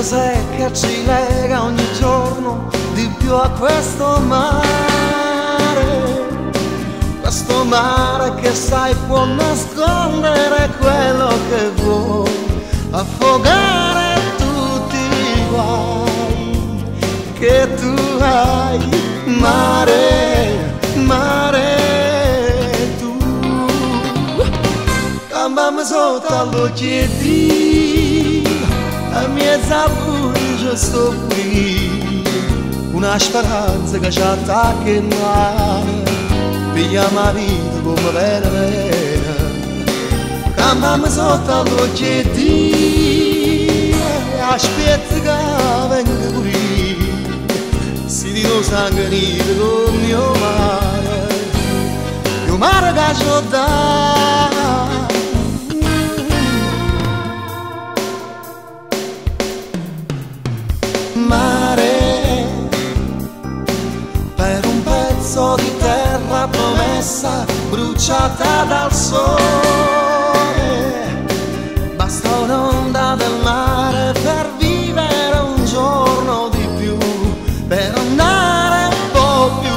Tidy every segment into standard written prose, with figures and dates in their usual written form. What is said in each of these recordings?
cos'è che ci lega ogni giorno di più a questo mare che sai può nascondere quello che vuoi, affogare tutti i guai che tu hai. Mare, mare tu, cambami sotto all'occhietti, a mezza bugia sto qui, una speranza che ci attacca in mare, piglia la vita come bene, cambami sotto all'occhietti, aspetta che venga qui. Si di non sangue nero con mio mare che ci dà. Mare, per un pezzo di terra promessa bruciata dal sole, basta un'onda del mare per vivere un giorno di più, per andare un po' più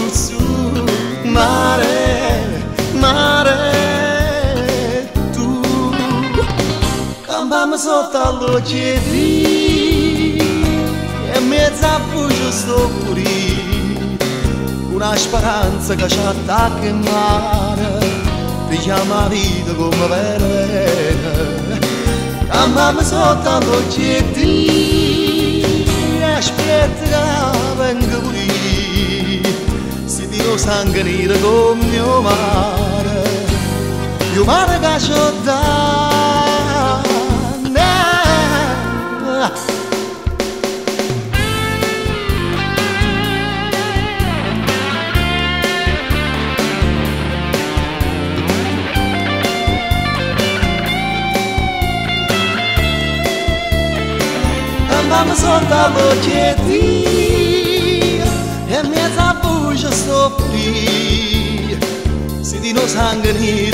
su, mare, mare, tu, campami sotto all'occhietti, e mezza bugia sto pure, una speranza che ci attacca in mare, ti chiama vita come bene. Campami sotto all'occhietti, aspetta che venga qui, si di lo sangue nero con mio mare che ci dà. Campami sotto all'occhietti, e mezza bugia sto qui, si di no sangue nero